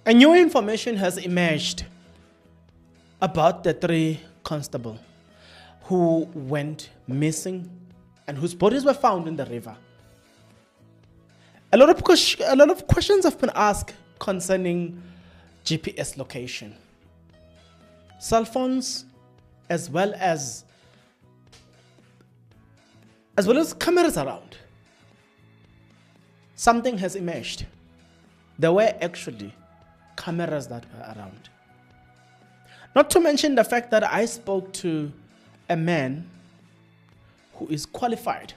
A new information has emerged about the three constables who went missing and whose bodies were found in the river. A lot of questions have been asked concerning GPS location, cell phones, as well as cameras around. Something has emerged. There were actually cameras that were around. Not to mention the fact that I spoke to a man who is qualified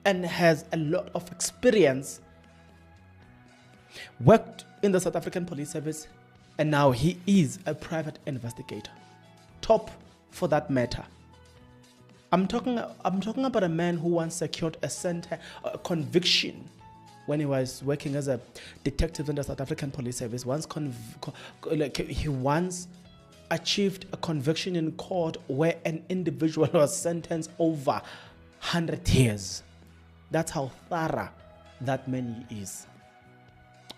and has a lot of experience, worked in the South African Police Service, and now he is a private investigator. Top for that matter. I'm talking about a man who once secured a conviction when he was working as a detective in the South African Police Service. He once achieved a conviction in court where an individual was sentenced over 100 years. That's how thorough that man is.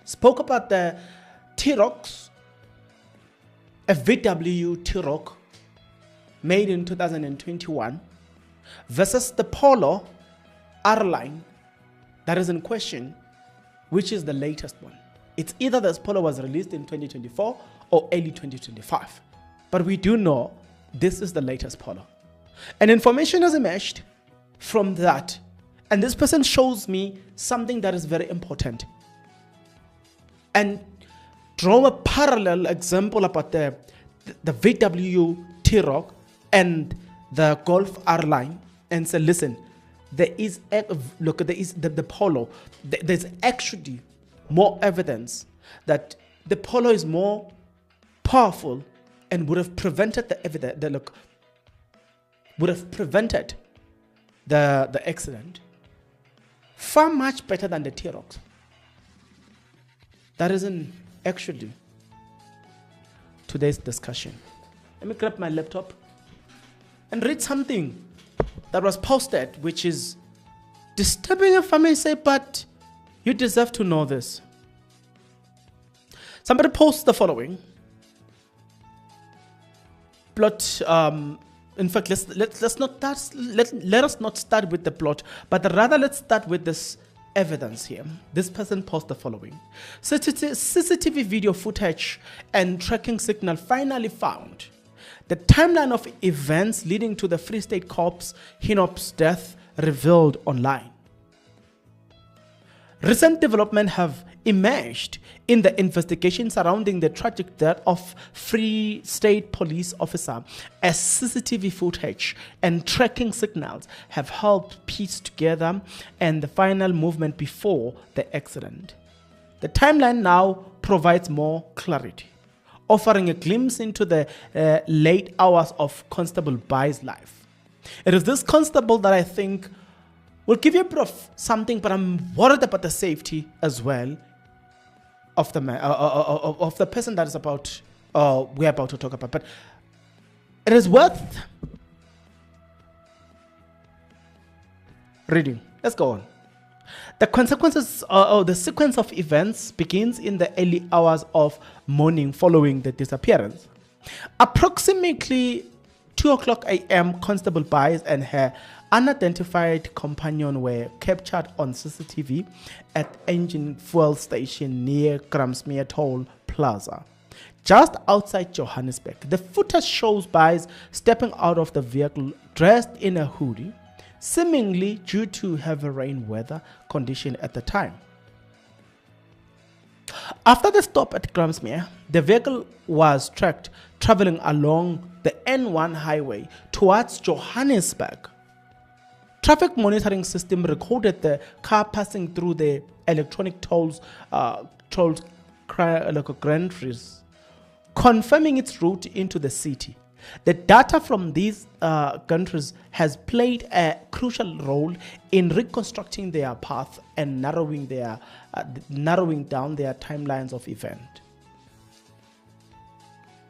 Spoke about the T-Rocs, a VW T-Roc made in 2021 versus the Polo R-Line that is in question, which is the latest one. It's either this Polo was released in 2024 or early 2025. But we do know this is the latest Polo. And information has emerged from that. And this person shows me something that is very important. And draw a parallel example about the VW T-Roc and the Golf R-Line and say, listen, there is the Polo. There's actually more evidence that the Polo is more powerful and would have prevented the accident far much better than the T-Rocs. That isn't actually today's discussion. Let me grab my laptop and read something that was posted, which is disturbing, if I may say, but you deserve to know this. Somebody posts the following. Plot. In fact, let us not start with the plot, but rather let's start with this evidence here. This person posts the following. CCTV video footage and tracking signal finally found. The timeline of events leading to the Free State Corps Hinop's death revealed online. Recent developments have emerged in the investigation surrounding the tragic death of Free State police officer, as CCTV footage and tracking signals have helped piece together and the final movement before the accident. The timeline now provides more clarity, offering a glimpse into the late hours of Constable Bai's life. It is this constable that I think will give you a bit of something, but I'm worried about the safety as well of the man, of the person that is we're about to talk about. But it is worth reading. Let's go on. The consequences or the sequence of events begins in the early hours of morning following the disappearance. Approximately 2:00 a.m., Constable Bias and her unidentified companion were captured on CCTV at engine fuel station near Gramsmere Toll Plaza, just outside Johannesburg. The footage shows Bias stepping out of the vehicle dressed in a hoodie, seemingly due to heavy rain weather condition at the time. After the stop at Gramsmere, the vehicle was tracked traveling along the N1 highway towards Johannesburg. Traffic monitoring system recorded the car passing through the electronic tolls gantries, confirming its route into the city. The data from these countries has played a crucial role in reconstructing their path and narrowing down their timelines of event.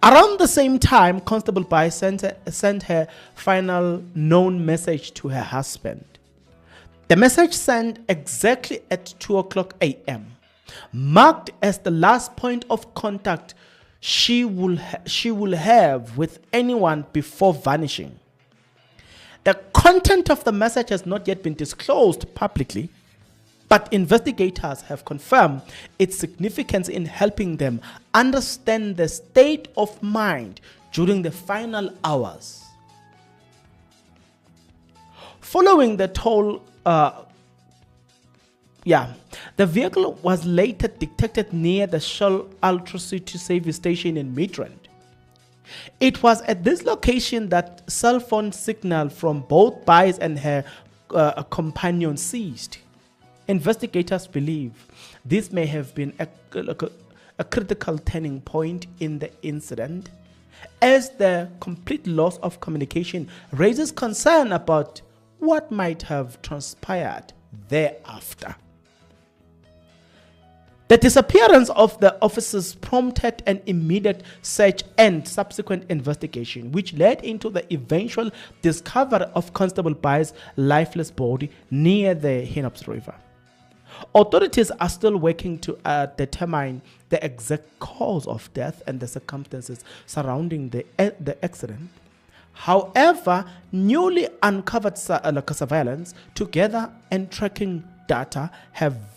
Around the same time, Constable Bai sent her final known message to her husband. The message sent exactly at 2:00 a.m. marked as the last point of contact she will have with anyone before vanishing. The content of the message has not yet been disclosed publicly, but investigators have confirmed its significance in helping them understand the state of mind during the final hours. Following the toll, the vehicle was later detected near the Shell Ultra City service station in Midrand. It was at this location that cell phone signal from both Buys and her companion ceased. Investigators believe this may have been a critical turning point in the incident, as the complete loss of communication raises concern about what might have transpired thereafter. The disappearance of the officers prompted an immediate search and subsequent investigation, which led into the eventual discovery of Constable Bai's lifeless body near the Hinops River. Authorities are still working to determine the exact cause of death and the circumstances surrounding the accident. However, newly uncovered surveillance together and tracking data have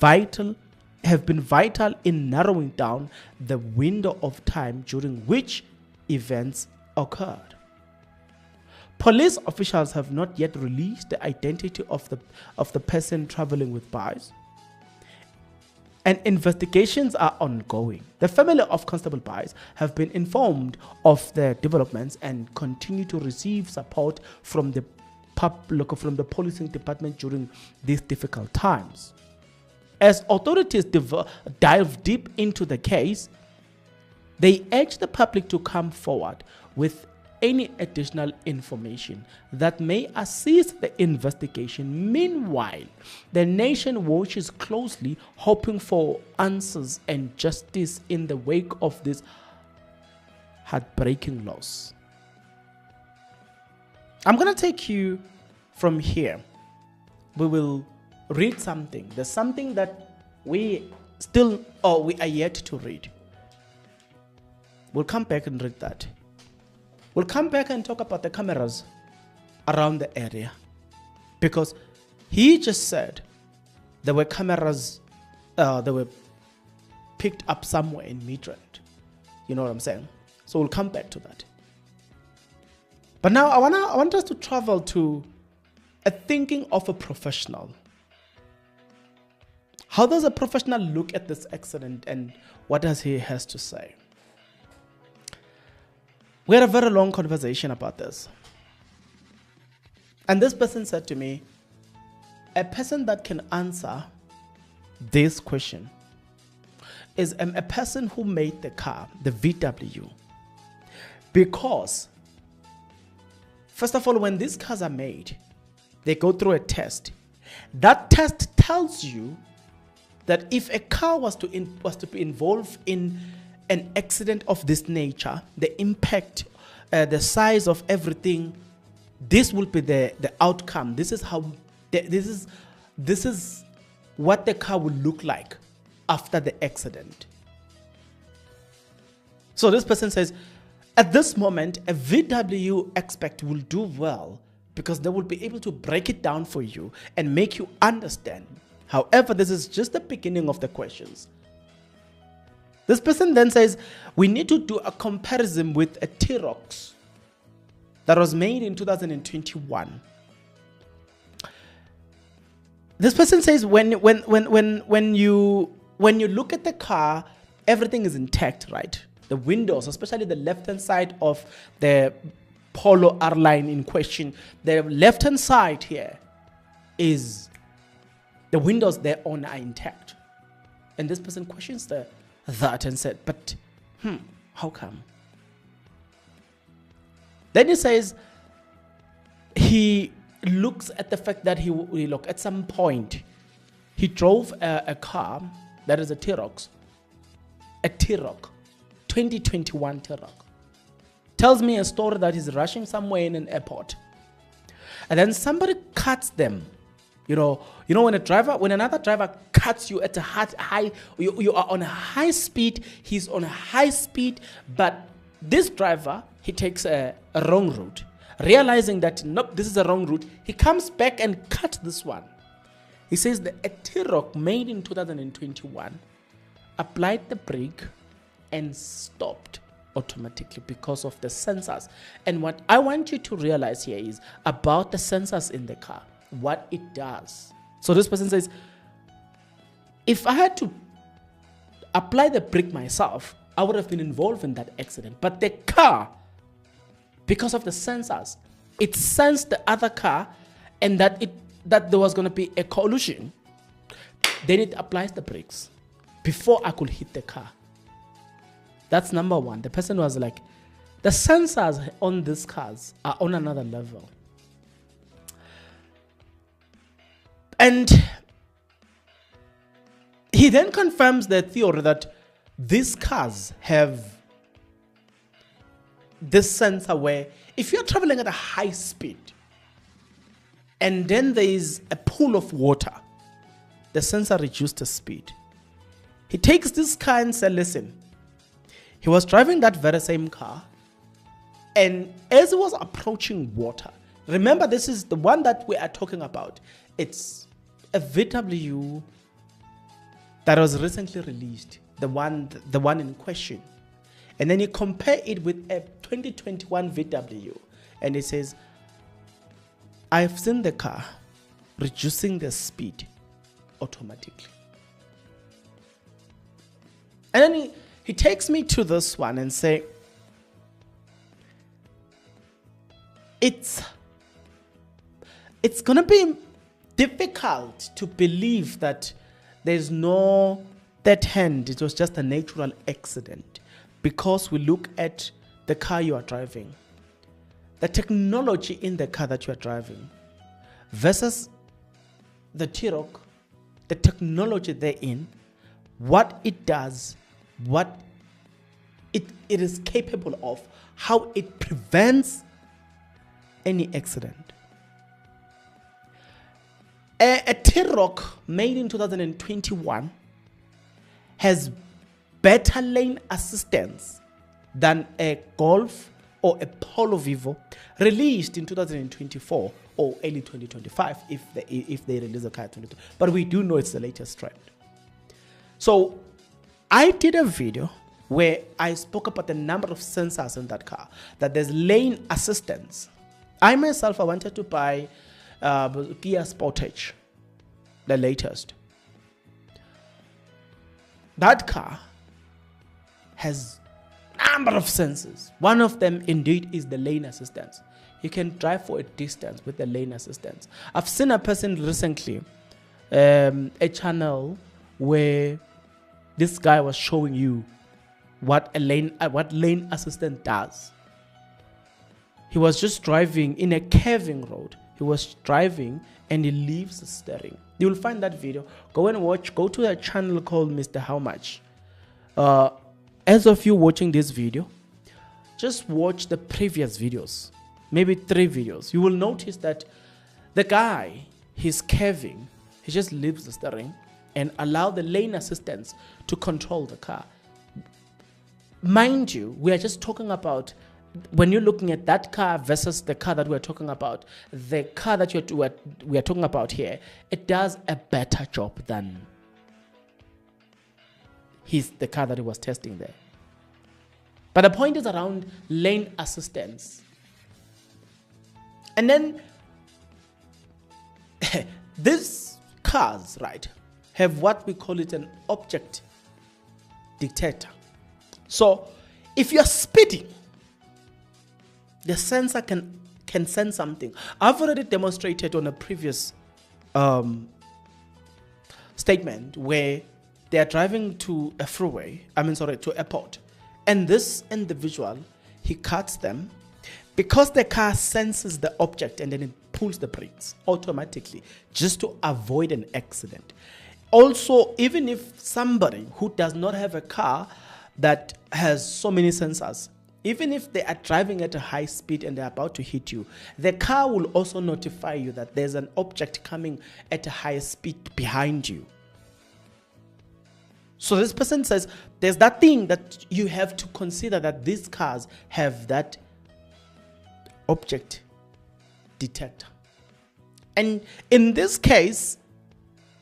been vital in narrowing down the window of time during which events occurred. Police officials have not yet released the identity of the person traveling with Buys, and investigations are ongoing. The family of Constable Buys have been informed of the developments and continue to receive support from the policing department during these difficult times. As authorities dive deep into the case, they urge the public to come forward with any additional information that may assist the investigation. Meanwhile, the nation watches closely, hoping for answers and justice in the wake of this heartbreaking loss. I'm going to take you from here. We will read something. There's something that we are yet to read. We'll come back and read that. We'll come back and talk about the cameras around the area, because he just said there were cameras that were picked up somewhere in Midrand. You know what I'm saying? So we'll come back to that. But now I want us to travel to a thinking of a professional. How does a professional look at this accident, and what does he has to say? We had a very long conversation about this. And this person said to me, a person that can answer this question is a person who made the car, the VW. Because, first of all, when these cars are made, they go through a test. That test tells you that if a car was to be involved in an accident of this nature, the impact, the size of everything, this will be the outcome. This is what the car will look like after the accident. So this person says, at this moment, a VW expert will do well because they will be able to break it down for you and make you understand. However, this is just the beginning of the questions. This person then says, we need to do a comparison with a T-Rox that was made in 2021. This person says, when you look at the car, everything is intact, right? The windows, especially the left-hand side of the Polo R line in question, the left-hand side here is the windows thereon are intact. And this person questions that and said, but how come? Then he says he looks at the fact that at some point he drove a car that is a T-Rox, 2021 T-Rox. Tells me a story that he's rushing somewhere in an airport, and then somebody cuts them. You know when another driver cuts you at a high, you are on a high speed, he's on a high speed, but this driver, he takes a wrong route. Realizing that, nope, this is a wrong route, he comes back and cuts this one. He says that a T-Roc made in 2021 applied the brake and stopped automatically because of the sensors. And what I want you to realize here is about the sensors in the car, what it does. So this person says, if I had to apply the brake myself, I would have been involved in that accident. But the car, because of the sensors, it sensed the other car and that there was going to be a collision. Then it applies the brakes before I could hit the car. That's number one. The person was like, the sensors on these cars are on another level. And he then confirms the theory that these cars have this sensor where if you're traveling at a high speed and then there is a pool of water, the sensor reduces the speed. He takes this car and says, listen, he was driving that very same car, and as he was approaching water, remember this is the one that we are talking about. It's a VW that was recently released, the one in question. And then you compare it with a 2021 VW, and it says, I've seen the car reducing the speed automatically. And then he takes me to this one and say, it's going to be difficult to believe that there's no third hand. It was just a natural accident, because we look at the car you are driving, the technology in the car that you are driving versus the T-Roc, the technology therein, what it does, what it is capable of, how it prevents any accident. A T-Roc made in 2021 has better lane assistance than a Golf or a Polo Vivo released in 2024 or early 2025 if they release a car in 2022. But we do know it's the latest trend. So I did a video where I spoke about the number of sensors in that car, that there's lane assistance. I myself, I wanted to buy Kia Sportage, the latest. That car has number of sensors. One of them indeed is the lane assistance. You can drive for a distance with the lane assistance. I've seen a person recently, a channel where this guy was showing you what lane assistant does. He was just driving in a curving road. He was driving and he leaves the steering. You will find that video. Go and watch. Go to a channel called Mr. How Much. As of you watching this video, just watch the previous videos, maybe 3 videos. You will notice that the guy, he's curving. He just leaves the steering and allow the lane assistance to control the car. Mind you, we are just talking about, when you're looking at that car versus the car that we're talking about, the car that we are talking about here, it does a better job than the car that he was testing there. But the point is around lane assistance. And then these cars, right, have what we call it an object detector. So if you're speeding, the sensor can sense something. I've already demonstrated on a previous statement where they are driving to a to a port. And this individual, he cuts them because the car senses the object and then it pulls the brakes automatically just to avoid an accident. Also, even if somebody who does not have a car that has so many sensors, even if they are driving at a high speed and they're about to hit you, the car will also notify you that there's an object coming at a high speed behind you. So this person says there's that thing that you have to consider, that these cars have that object detector. And in this case,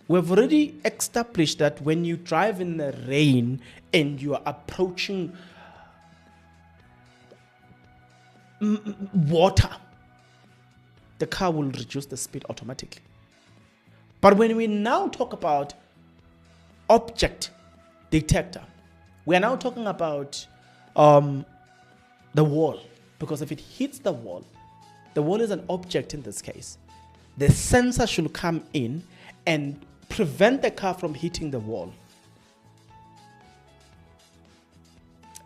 we've already established that when you drive in the rain and you are approaching water, the car will reduce the speed automatically. But when we now talk about object detector, we are now talking about the wall, because if it hits the wall is an object in this case. The sensor should come in and prevent the car from hitting the wall.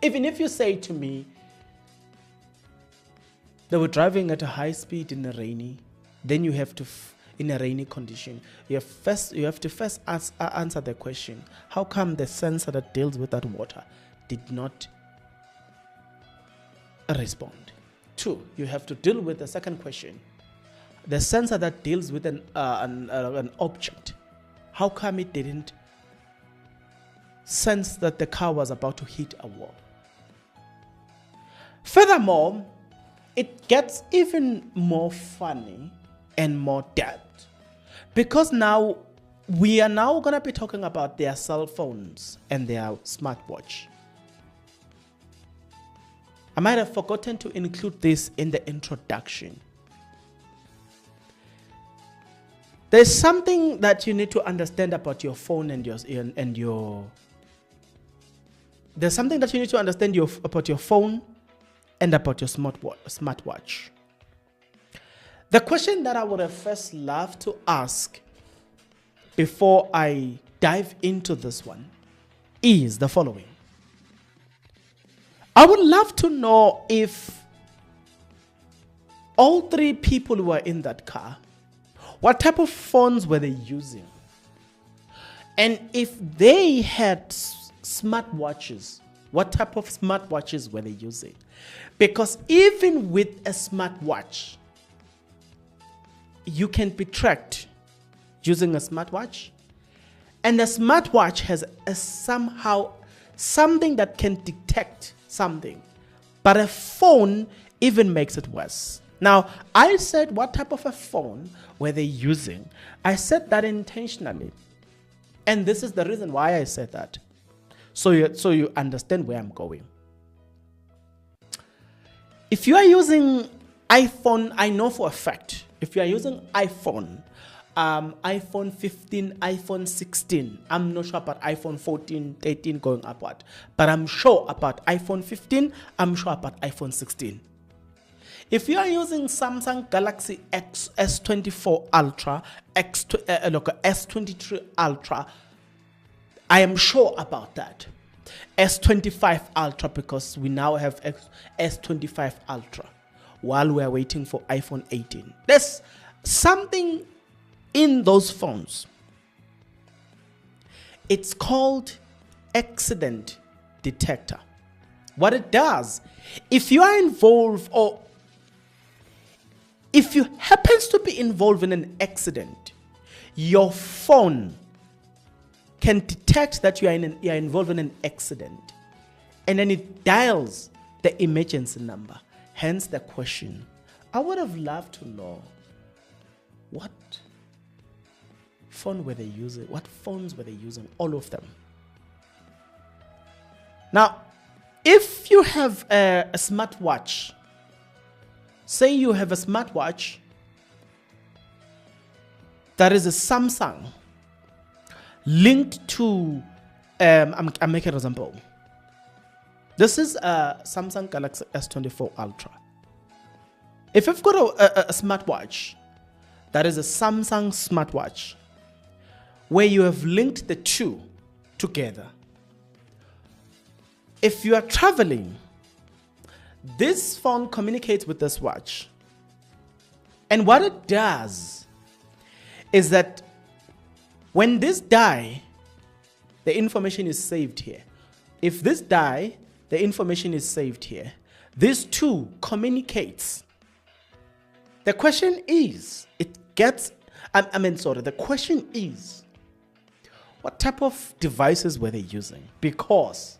Even if you say to me, they were driving at a high speed in a rainy, then you have to, in a rainy condition, you have to first answer the question, how come the sensor that deals with that water did not respond? 2, you have to deal with the second question, the sensor that deals with an object, how come it didn't sense that the car was about to hit a wall? Furthermore, it gets even more funny and more depth, because now we are now going to be talking about their cell phones and their smartwatch. I might have forgotten to include this in the introduction. There's something that you need to understand about your phone and your there's something that you need to understand about your phone and about your smartwatch. The question that I would have first loved to ask before I dive into this one is the following. I would love to know if all 3 people who were in that car, what type of phones were they using? And if they had smartwatches, what type of smartwatches were they using? Because even with a smartwatch, you can be tracked using a smartwatch. And a smartwatch has somehow something that can detect something. But a phone even makes it worse. Now, I said what type of a phone were they using? I said that intentionally. And this is the reason why I said that. So you understand where I'm going. If you are using iPhone, I know for a fact, if you are using iPhone 15, iPhone 16, I'm not sure about iPhone 14, 13 going upward, but I'm sure about iPhone 15, I'm sure about iPhone 16. If you are using Samsung Galaxy S24 Ultra, S23 Ultra, I am sure about that. S25 Ultra, because we now have S25 Ultra while we are waiting for iPhone 18. There's something in those phones. It's called accident detector. What it does, if you are involved or if you happens to be involved in an accident, your phone can detect that you are involved in an accident, and then it dials the emergency number. Hence the question. I would have loved to know what phone were they using? What phones were they using? All of them. Now, if you have a smartwatch, say you have a smartwatch that is a Samsung linked to, I'm making an example. This is a Samsung Galaxy S24 Ultra. If you've got a smartwatch that is a Samsung smartwatch where you have linked the two together, if you are traveling, this phone communicates with this watch. And what it does is that when this die, the information is saved here. If this die, the information is saved here. These two communicates. The question is, the question is, what type of devices were they using? Because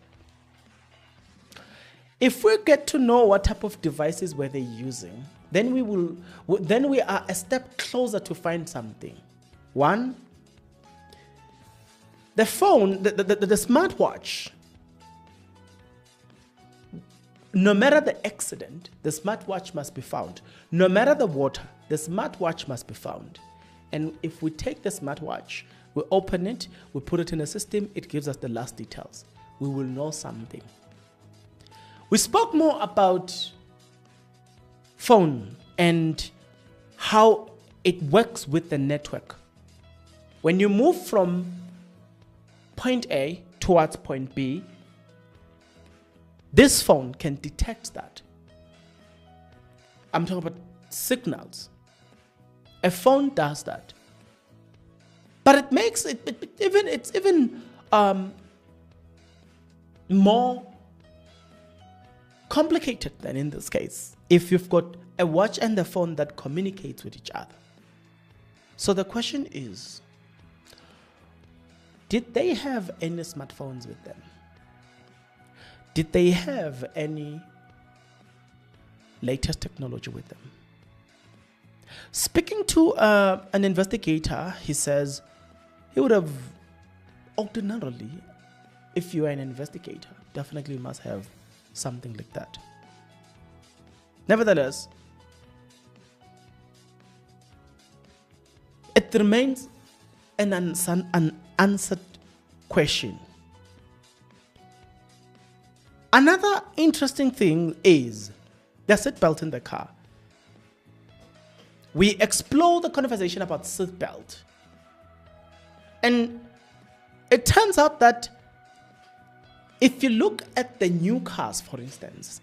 if we get to know what type of devices were they using, then we are a step closer to find something. One, the phone, the smartwatch, no matter the accident, the smartwatch must be found. No matter the water, the smartwatch must be found. And if we take the smartwatch, we open it, we put it in a system, it gives us the last details. We will know something. We spoke more about phone and how it works with the network. When you move from point A towards point B, this phone can detect that. I'm talking about signals. A phone does that. But it makes it's even more complicated than in this case. If you've got a watch and a phone that communicates with each other. So the question is, did they have any smartphones with them? Did they have any latest technology with them? Speaking to an investigator, he says he would have ordinarily, if you are an investigator, definitely must have something like that. Nevertheless, it remains an unanswered question. Another interesting thing is the seatbelt in the car. We explore the conversation about seatbelt. And it turns out that if you look at the new cars, for instance,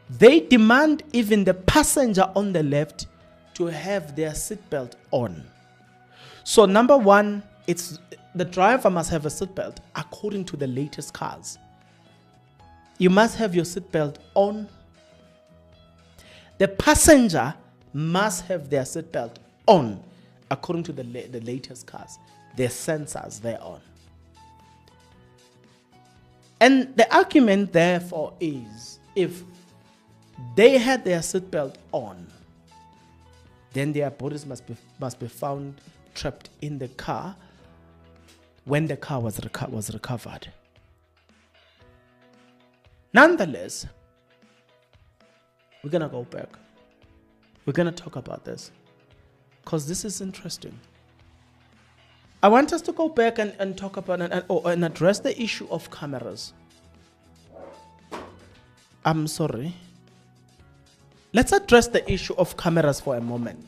they demand even the passenger on the left to have their seatbelt on. So number one, it's the driver must have a seatbelt according to the latest cars. You must have your seatbelt on. The passenger must have their seatbelt on according to the latest cars. Their sensors, they're on. And the argument therefore is, if they had their seatbelt on, then their bodies must be found trapped in the car when the car was recovered. Nonetheless, we're going to go back. We're going to talk about this because this is interesting. I want us to go back and talk about and address the issue of cameras. I'm sorry. Let's address the issue of cameras for a moment.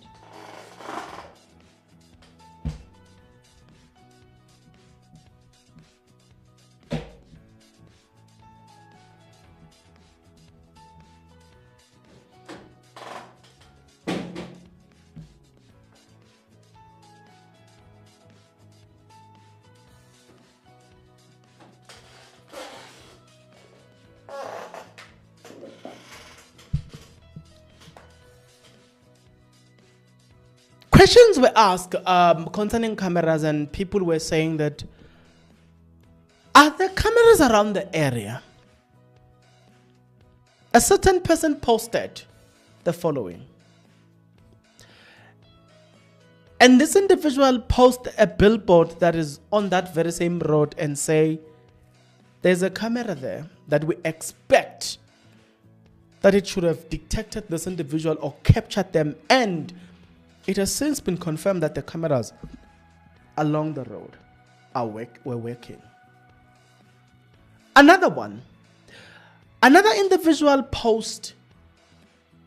Questions were asked concerning cameras, and people were saying that, are there cameras around the area? A certain person posted the following. And this individual posted a billboard that is on that very same road and say, there's a camera there that we expect that it should have detected this individual or captured them, and it has since been confirmed that the cameras along the road were working. Another individual post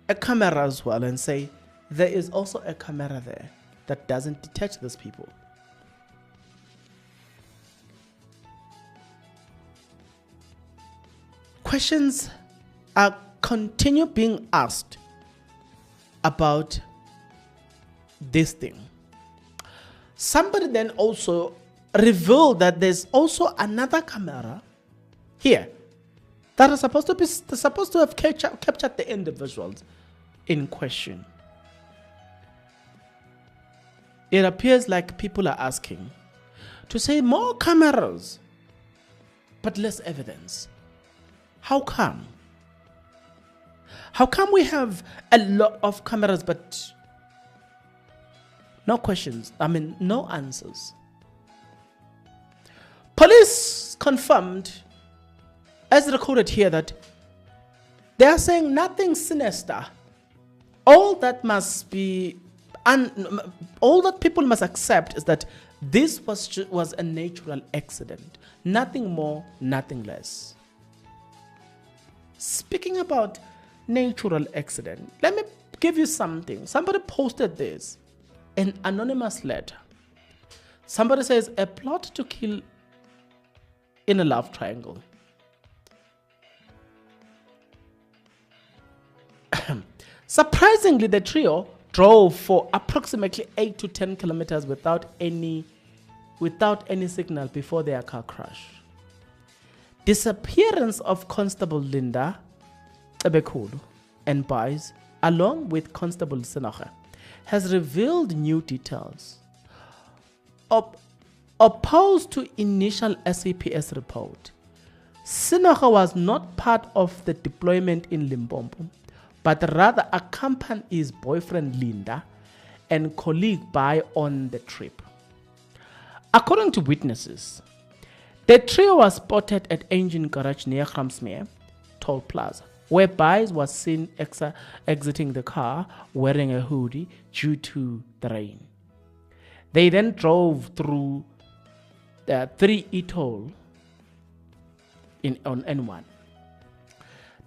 a camera as well and say, there is also a camera there that doesn't detect these people. Questions are continue being asked about this thing. Somebody then also revealed that there's also another camera here that is supposed to have captured the individuals in question. It appears like people are asking, to say more cameras, but less evidence. How come? How come we have a lot of cameras, but no questions? No answers. Police confirmed, as recorded here, that they are saying nothing sinister. All that people must accept is that this was a natural accident. Nothing more, nothing less. Speaking about natural accident, let me give you something. Somebody posted this, an anonymous letter. Somebody says, a plot to kill in a love triangle. Surprisingly, the trio drove for approximately 8 to 10 kilometers without any signal before their car crash. Disappearance of Constable Linda Ebekulu and Buys, along with Constable Sinache, has revealed new details. Opposed to initial SAPS report, Sinache was not part of the deployment in Limpopo, but rather accompanied his boyfriend Linda and colleague Buy on the trip. According to witnesses, the trio was spotted at engine garage near Gramsmeer Toll Plaza, where Buys was seen exiting the car wearing a hoodie due to the rain. They then drove through the 3E toll on N1.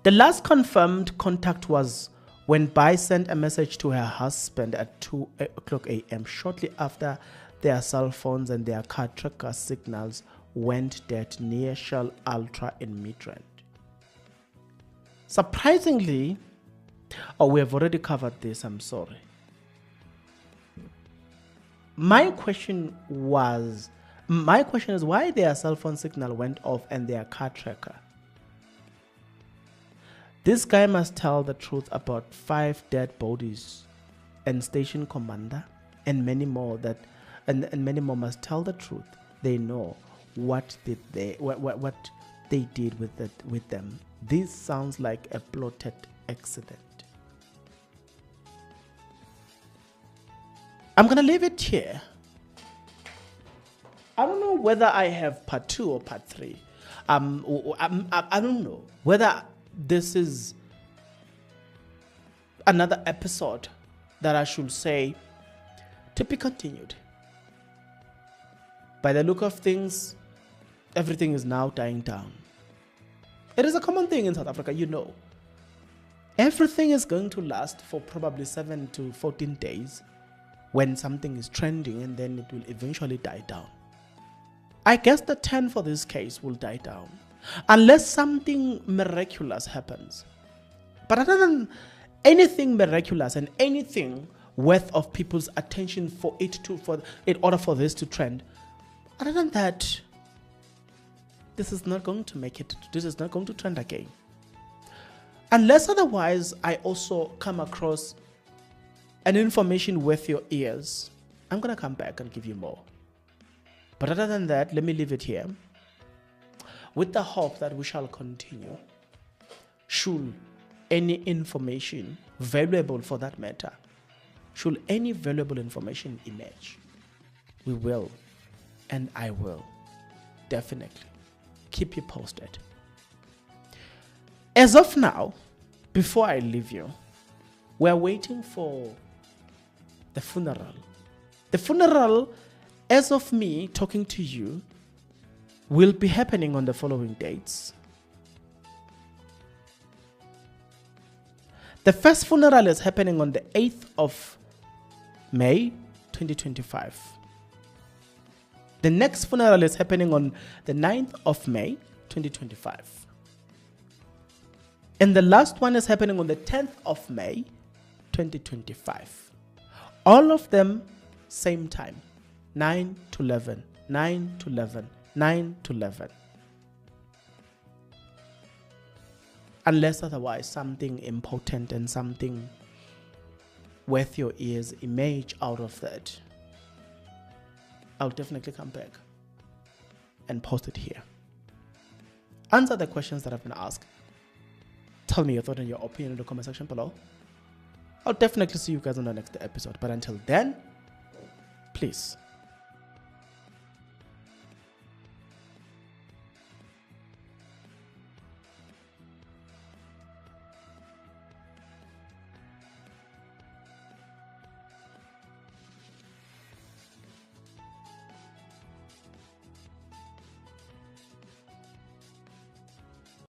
The last confirmed contact was when Buy sent a message to her husband at 2 o'clock a.m. shortly after their cell phones and their car tracker signals went dead near Shell Ultra in Midrand. Surprisingly, we have already covered this, I'm sorry. My question is why their cell phone signal went off and their car tracker. This guy must tell the truth about 5 dead bodies and station commander and many more many more must tell the truth. They know what they did with them. This sounds like a plotted accident. I'm going to leave it here. I don't know whether I have part 2 or part 3. I don't know whether this is another episode that I should say to be continued. By the look of things, everything is now dying down. It is a common thing in South Africa, you know. Everything is going to last for probably 7 to 14 days when something is trending, and then it will eventually die down. I guess the 10 for this case will die down unless something miraculous happens. But other than anything miraculous and anything worth of people's attention in order for this to trend, other than that, this is not going to make it. This is not going to trend again. Unless otherwise, I also come across an information worth your ears, I'm going to come back and give you more. But other than that, let me leave it here with the hope that we shall continue. Should any information, valuable for that matter, should any valuable information emerge, we will, and I will, definitely keep you posted. As of now, before I leave you, we're waiting for the funeral. The funeral, as of me talking to you, will be happening on the following dates. The first funeral is happening on the 8th of May 2025. The next funeral is happening on the 9th of May 2025. And the last one is happening on the 10th of May 2025. All of them same time, 9 to 11, 9 to 11, 9 to 11. Unless otherwise something important and something worth your ears emerge out of that, I'll definitely come back. and post it here. Answer the questions that have been asked. Tell me your thought and your opinion in the comment section below. I'll definitely see you guys on the next episode. But until then, please